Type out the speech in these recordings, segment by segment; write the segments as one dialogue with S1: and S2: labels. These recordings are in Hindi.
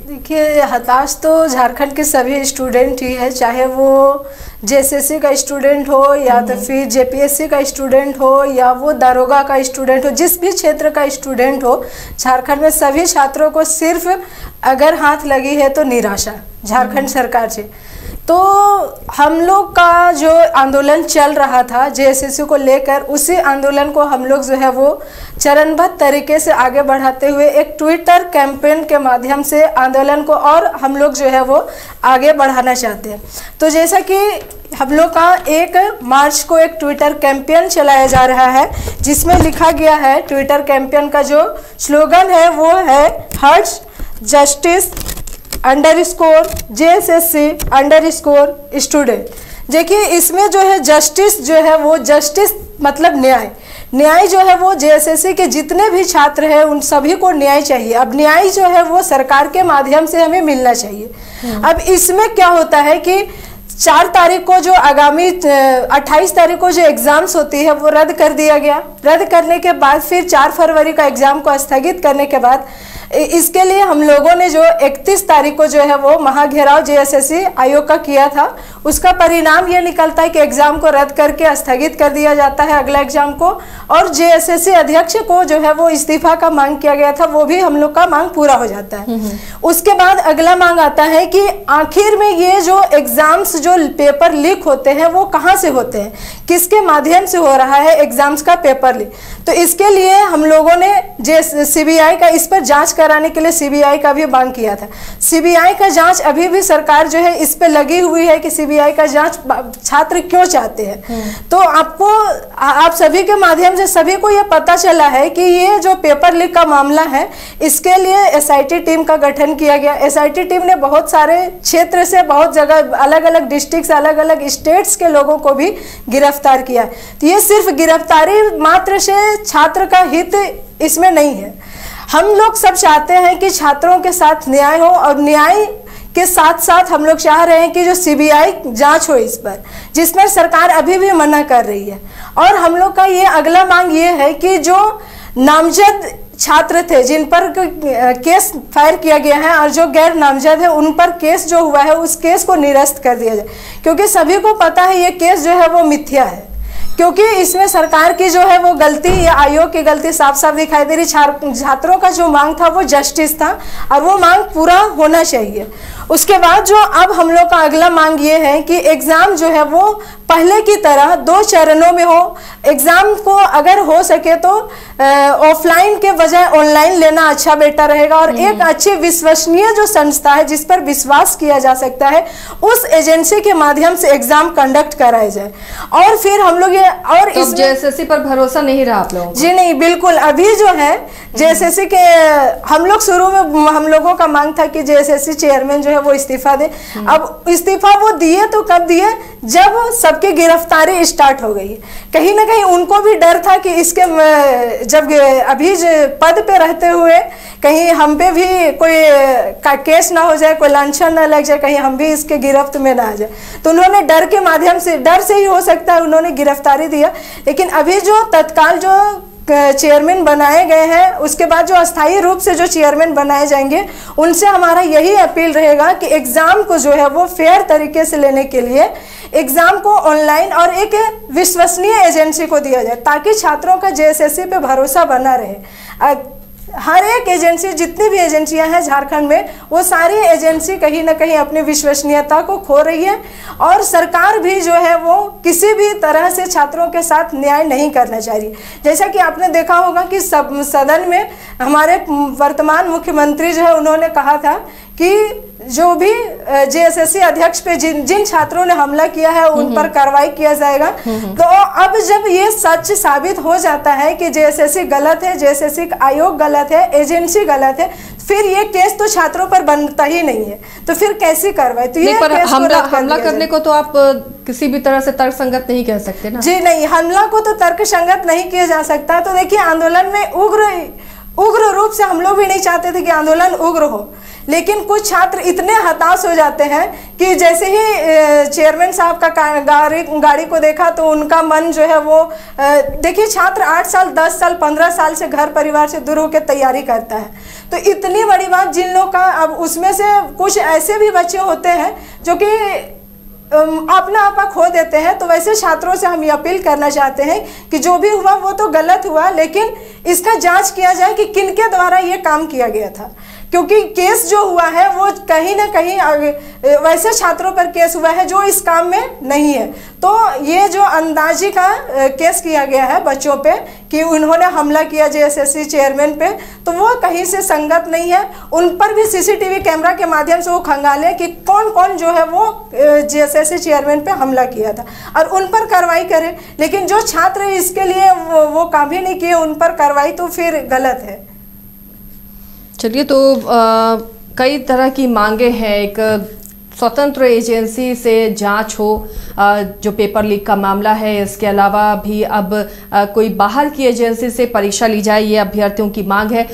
S1: देखिए, हताश तो झारखंड के सभी स्टूडेंट ही है, चाहे वो जेएसएससी का स्टूडेंट हो या तो फिर जेपीएससी का स्टूडेंट हो या वो दारोगा का स्टूडेंट हो, जिस भी क्षेत्र का स्टूडेंट हो, झारखंड में सभी छात्रों को सिर्फ अगर हाथ लगी है तो निराशा झारखंड सरकार से। तो हम लोग का जो आंदोलन चल रहा था जेएसएससी को लेकर, उसी आंदोलन को हम लोग जो है वो चरणबद्ध तरीके से आगे बढ़ाते हुए एक ट्विटर कैंपेन के माध्यम से आंदोलन को और हम लोग जो है वो आगे बढ़ाना चाहते हैं। तो जैसा कि हम लोग का 1 मार्च को एक ट्विटर कैंपेन चलाया जा रहा है, जिसमें लिखा गया है, ट्विटर कैंपेन का जो स्लोगन है वो है हर्ट्स जस्टिस _JSSC_ स्टूडेंट। देखिए, इसमें जो है जस्टिस जो है वो जस्टिस मतलब न्याय, न्याय जो है वो जेएसएससी के जितने भी छात्र हैं उन सभी को न्याय चाहिए। अब न्याय जो है वो सरकार के माध्यम से हमें मिलना चाहिए। अब इसमें क्या होता है कि 4 तारीख को जो आगामी 28 तारीख को जो एग्जाम्स होती है वो रद्द कर दिया गया। रद्द करने के बाद फिर 4 फरवरी का एग्जाम को स्थगित करने के बाद इसके लिए हम लोगों ने जो 31 तारीख को जो है वो महाघेराव जेएसएससी आयोग का किया था, उसका परिणाम ये निकलता है कि एग्जाम को रद्द करके स्थगित कर दिया जाता है अगला एग्जाम को, और जेएसएससी अध्यक्ष को जो है वो इस्तीफा का मांग किया गया था, वो भी हम लोग का मांग पूरा हो जाता है। उसके बाद अगला मांग आता है कि आखिर में ये जो एग्जाम्स जो पेपर लीक होते हैं वो कहाँ से होते हैं, किसके माध्यम से हो रहा है एग्जाम्स का पेपर लीक। तो इसके लिए हम लोगों ने सीबीआई का इस पर जांच कराने के लिए सीबीआई का भी मांग किया था। सीबीआई का जांच अभी भी सरकार जो है इस पे लगी हुई है कि सीबीआई का जांच छात्र क्यों चाहते हैं। तो आपको आप सभी के माध्यम से सभी को ये पता चला है कि ये जो पेपर लीक का मामला है, इसके लिए एसआईटी टीम का गठन किया गया। एसआईटी टीम ने बहुत सारे क्षेत्र से, बहुत जगह, अलग अलग डिस्ट्रिक्ट से, अलग अलग स्टेट्स के लोगों को भी गिरफ्तार किया। तो ये सिर्फ गिरफ्तारी मात्र से छात्र का हित इसमें नहीं है। हम लोग सब चाहते हैं कि छात्रों के साथ न्याय हो, और न्याय के साथ साथ हम लोग चाह रहे हैं कि जो सीबीआई जांच हो इस पर, जिसमें सरकार अभी भी मना कर रही है। और हम लोग का ये अगला मांग ये है कि जो नामजद छात्र थे जिन पर केस फायर किया गया है और जो गैर नामजद है उन पर केस जो हुआ है उस केस को निरस्त कर दिया जाए, क्योंकि सभी को पता है ये केस जो है वो मिथ्या है, क्योंकि इसमें सरकार की जो है वो गलती या आयोग की गलती साफ साफ दिखाई दे रही। छात्रों का जो मांग था वो जस्टिस था और वो मांग पूरा होना चाहिए। उसके बाद जो अब हम लोग का अगला मांग ये है कि एग्ज़ाम जो है वो पहले की तरह 2 चरणों में हो। एग्ज़ाम को अगर हो सके तो ऑफलाइन के बजाय ऑनलाइन लेना अच्छा बेटर रहेगा, और एक अच्छी विश्वसनीय जो संस्था है जिस पर विश्वास किया जा सकता है उस एजेंसी के माध्यम से एग्जाम कंडक्ट कराया जाए। और फिर हम लोग ये और
S2: तो इस जेएसएससी पर भरोसा नहीं रहा आप लोगों को?
S1: जी नहीं, बिल्कुल। अभी जो है जेएसएससी के हम लोग शुरू में हम लोगों का मांग था कि जेएसएससी चेयरमैन जो है वो इस्तीफा दे। अब इस्तीफा वो दिए तो कब दिए, जब सबकी गिरफ्तारी स्टार्ट हो गई। कहीं ना कहीं उनको भी डर था कि इसके जब अभी पद पे रहते हुए कहीं हम पे भी कोई केस ना हो जाए, कोई लांछन ना लग जाए, कहीं हम भी इसके गिरफ्त में ना आ जाए। तो उन्होंने डर के माध्यम से, डर से ही हो सकता है उन्होंने गिरफ्तारी दिया। लेकिन अभी जो तत्काल जो चेयरमैन बनाए गए हैं, उसके बाद जो अस्थायी रूप से जो चेयरमैन बनाए जाएंगे, उनसे हमारा यही अपील रहेगा कि एग्ज़ाम को जो है वो फेयर तरीके से लेने के लिए एग्ज़ाम को ऑनलाइन और एक विश्वसनीय एजेंसी को दिया जाए, ताकि छात्रों का जेएसएससी पे भरोसा बना रहे। हर एक एजेंसी, जितनी भी एजेंसियां हैं झारखंड में, वो सारी एजेंसी कहीं ना कहीं अपनी विश्वसनीयता को खो रही है, और सरकार भी जो है वो किसी भी तरह से छात्रों के साथ न्याय नहीं करना चाह रही। जैसा कि आपने देखा होगा कि सदन में हमारे वर्तमान मुख्यमंत्री जो है उन्होंने कहा था कि जो भी जेएसएससी अध्यक्ष पे जिन छात्रों ने हमला किया है उन पर कार्रवाई किया जाएगा। तो अब जब ये सच साबित हो जाता है कि जेएसएससी गलत है, जेएसएससी आयोग गलत है, एजेंसी गलत है, फिर ये केस तो छात्रों पर बनता ही नहीं है, तो फिर कैसी कार्रवाई। तो ये
S2: पर हमला करने को तो आप किसी भी तरह से तर्कसंगत नहीं कह सकते ना? जी
S1: नहीं, हमला को तो तर्कसंगत नहीं किया जा सकता। तो देखिए, आंदोलन में उग्र रूप से हम लोग भी नहीं चाहते थे कि आंदोलन उग्र हो, लेकिन कुछ छात्र इतने हताश हो जाते हैं कि जैसे ही चेयरमैन साहब का गाड़ी को देखा तो उनका मन जो है वो, देखिए छात्र 8 साल, 10 साल, 15 साल से घर परिवार से दूर होकर तैयारी करता है, तो तो इतनी बड़ी बात जिन लोग का, अब उसमें से कुछ ऐसे भी बच्चे होते हैं जो कि अपना आपा खो देते हैं। तो वैसे छात्रों से हम ये अपील करना चाहते हैं कि जो भी हुआ वो तो गलत हुआ, लेकिन इसका जांच किया जाए कि किनके द्वारा ये काम किया गया था, क्योंकि केस जो हुआ है वो कहीं ना कहीं वैसे छात्रों पर केस हुआ है जो इस काम में नहीं है। तो ये जो अंदाजी का केस किया गया है बच्चों पे कि उन्होंने हमला किया जेएसएससी चेयरमैन पे, तो वो कहीं से संगत नहीं है। उन पर भी सीसीटीवी कैमरा के माध्यम से वो खंगाले कि कौन कौन जो है वो जेएसएससी चेयरमैन पे हमला किया था और उन पर कार्रवाई करें। लेकिन जो छात्र इसके लिए वो काम ही नहीं किए, उन पर कार्रवाई तो फिर गलत है।
S2: चलिए, तो कई तरह की मांगे हैं। एक स्वतंत्र एजेंसी से जांच हो जो पेपर लीक का मामला है, इसके अलावा भी अब कोई बाहर की एजेंसी से परीक्षा ली जाए, ये अभ्यर्थियों की मांग है।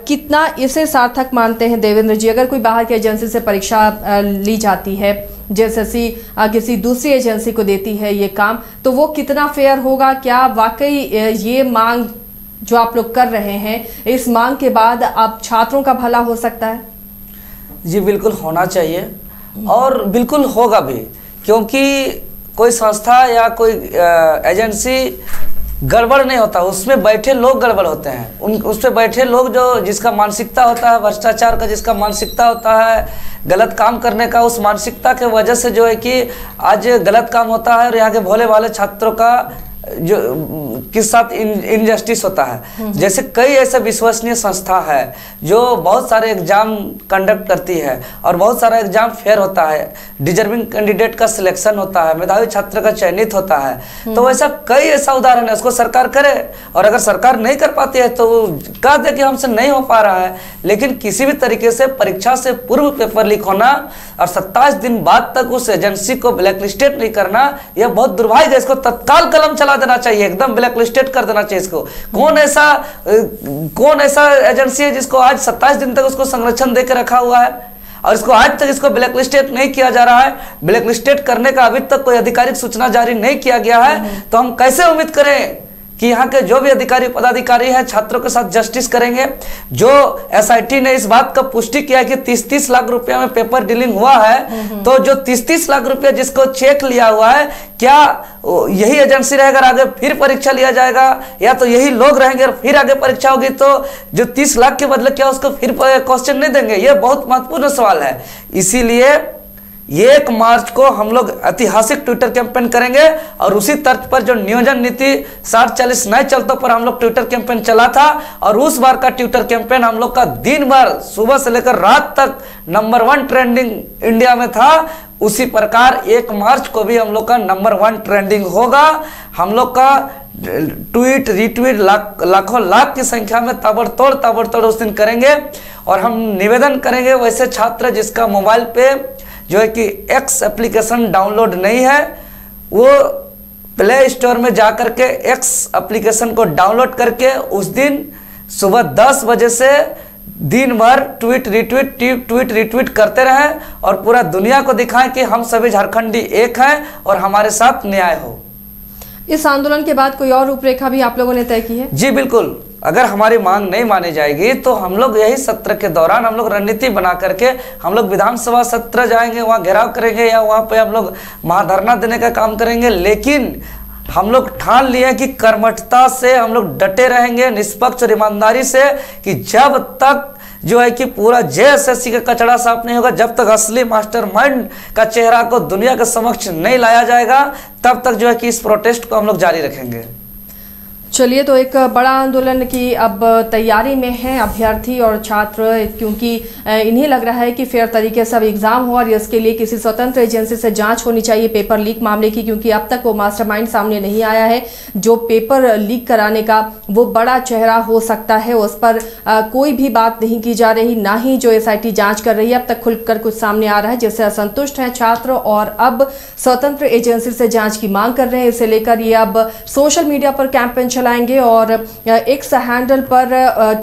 S2: कितना इसे सार्थक मानते हैं देवेंद्र जी? अगर कोई बाहर की एजेंसी से परीक्षा ली जाती है, जेएसएससी किसी दूसरी एजेंसी को देती है ये काम, तो वो कितना फेयर होगा? क्या वाकई ये मांग जो आप लोग कर रहे हैं, इस मांग के बाद अब छात्रों का भला हो सकता है?
S3: जी बिल्कुल होना चाहिए और बिल्कुल होगा भी, क्योंकि कोई संस्था या कोई एजेंसी गड़बड़ नहीं होता, उसमें बैठे लोग गड़बड़ होते हैं। उस पर बैठे लोग जो जिसका मानसिकता होता है भ्रष्टाचार का, जिसका मानसिकता होता है गलत काम करने का, उस मानसिकता के वजह से जो है कि आज गलत काम होता है और यहाँ के भोले भाले छात्रों का जो किस साथ इनजस्टिस होता है। जैसे कई ऐसे विश्वसनीय संस्था है जो बहुत सारे एग्जाम कंडक्ट करती है और बहुत सारा एग्जाम फेयर होता है, डिजर्विंग कैंडिडेट का सिलेक्शन होता है, मेधावी छात्र का चयनित होता है। तो वैसा कई ऐसा उदाहरण है, उसको सरकार करे, और अगर सरकार नहीं कर पाती है तो कह दे कि हमसे नहीं हो पा रहा है। लेकिन किसी भी तरीके से परीक्षा से पूर्व पेपर लीक होना और 27 दिन बाद तक उस एजेंसी को ब्लैकलिस्टेड नहीं करना, यह बहुत दुर्भाग्य है। इसको तत्काल कलम चला देना चाहिए, एकदम ब्लैकलिस्टेड कर देना चाहिए इसको। कौन ऐसा एजेंसी है जिसको आज 27 दिन तक उसको संरक्षण देकर रखा हुआ है और इसको आज तक इसको ब्लैकलिस्टेड नहीं किया जा रहा है? ब्लैकलिस्टेड करने का अभी तक कोई आधिकारिक सूचना जारी नहीं किया गया है, तो हम कैसे उम्मीद करें कि यहाँ के जो भी अधिकारी पदाधिकारी हैं छात्रों के साथ जस्टिस करेंगे? जो एसआईटी ने इस बात का पुष्टि किया है कि 30-30 लाख रुपया में पेपर डीलिंग हुआ है, तो जो 30-30 लाख रुपया जिसको चेक लिया हुआ है, क्या यही एजेंसी रहेगा आगे फिर परीक्षा लिया जाएगा, या तो यही लोग रहेंगे और फिर आगे परीक्षा होगी? तो जो 30 लाख के बदले क्या उसको फिर क्वेश्चन नहीं देंगे? ये बहुत महत्वपूर्ण सवाल है। इसीलिए 1 मार्च को हम लोग ऐतिहासिक ट्विटर कैंपेन करेंगे और उसी तर्ज पर जो नियोजन नीति 60-40 नए चलतों पर हम लोग ट्विटर कैंपेन चला था, और उस बार का ट्विटर कैंपेन हम लोग का दिन भर सुबह से लेकर रात तक नंबर 1 ट्रेंडिंग इंडिया में था। उसी प्रकार 1 मार्च को भी हम लोग का नंबर 1 ट्रेंडिंग होगा। हम लोग का ट्वीट रिट्वीट लाखों लाख की संख्या में ताबड़तोड़ उस दिन करेंगे। और हम निवेदन करेंगे वैसे छात्र जिसका मोबाइल पे जो है कि एक्स एप्लीकेशन डाउनलोड नहीं है, वो प्ले स्टोर में जाकर के एक्स एप्लीकेशन को डाउनलोड करके उस दिन सुबह 10 बजे से दिन भर ट्वीट रिट्वीट करते रहें और पूरा दुनिया को दिखाएं कि हम सभी झारखंडी एक हैं और हमारे साथ न्याय हो।
S2: इस आंदोलन के बाद कोई और रूपरेखा भी आप लोगों ने तय की है? जी
S3: बिल्कुल। अगर हमारी मांग नहीं मानी जाएगी तो हम लोग यही सत्र के दौरान हम लोग रणनीति बना करके हम लोग विधानसभा सत्र जाएंगे, वहाँ घेराव करेंगे या वहाँ पे हम लोग महाधरना देने का काम करेंगे। लेकिन हम लोग ठान लिए कि कर्मठता से हम लोग डटे रहेंगे, निष्पक्ष और ईमानदारी से, कि जब तक जो है कि पूरा जेएसएससी का कचड़ा साफ नहीं होगा, जब तक असली मास्टरमाइंड का चेहरा को दुनिया के समक्ष नहीं लाया जाएगा, तब तक जो है कि इस प्रोटेस्ट को हम लोग जारी रखेंगे।
S2: चलिए, तो एक बड़ा आंदोलन की अब तैयारी में है अभ्यर्थी और छात्र, क्योंकि इन्हें लग रहा है कि फेयर तरीके से अब एग्जाम हो और इसके लिए किसी स्वतंत्र एजेंसी से जांच होनी चाहिए पेपर लीक मामले की, क्योंकि अब तक वो मास्टरमाइंड सामने नहीं आया है जो पेपर लीक कराने का वो बड़ा चेहरा हो सकता है। उस पर कोई भी बात नहीं की जा रही, ना ही जो एसआईटी जांच कर रही है अब तक खुलकर कुछ सामने आ रहा है, जिससे असंतुष्ट हैं छात्र और अब स्वतंत्र एजेंसी से जाँच की मांग कर रहे हैं। इसे लेकर ये अब सोशल मीडिया पर कैंपेन चलाएंगे और एक्स हैंडल पर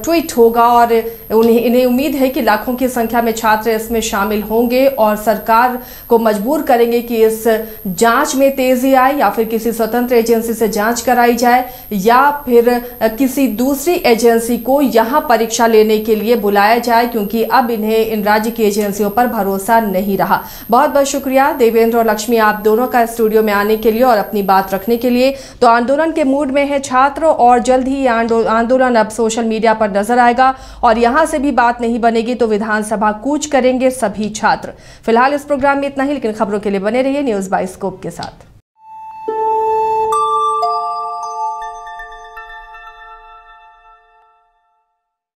S2: ट्वीट होगा और इन्हें उम्मीद है कि लाखों की संख्या में छात्र इसमें शामिल होंगे और सरकार को मजबूर करेंगे कि इस जांच में तेजी आए या फिर किसी स्वतंत्र एजेंसी से जांच कराई जाए या फिर किसी दूसरी एजेंसी को यहां परीक्षा लेने के लिए बुलाया जाए, क्योंकि अब इन्हें इन राज्य की एजेंसियों पर भरोसा नहीं रहा। बहुत बहुत शुक्रिया देवेंद्र और लक्ष्मी आप दोनों का स्टूडियो में आने के लिए और अपनी बात रखने के लिए। तो आंदोलन के मूड में है छात्र और जल्द ही आंदोलन अब सोशल मीडिया पर नजर आएगा और यहां से भी बात नहीं बनेगी तो विधानसभा कूच करेंगे सभी छात्र। फिलहाल इस प्रोग्राम में इतना ही, लेकिन खबरों के लिए बने रहिए न्यूज़ बाइस्कोप के साथ।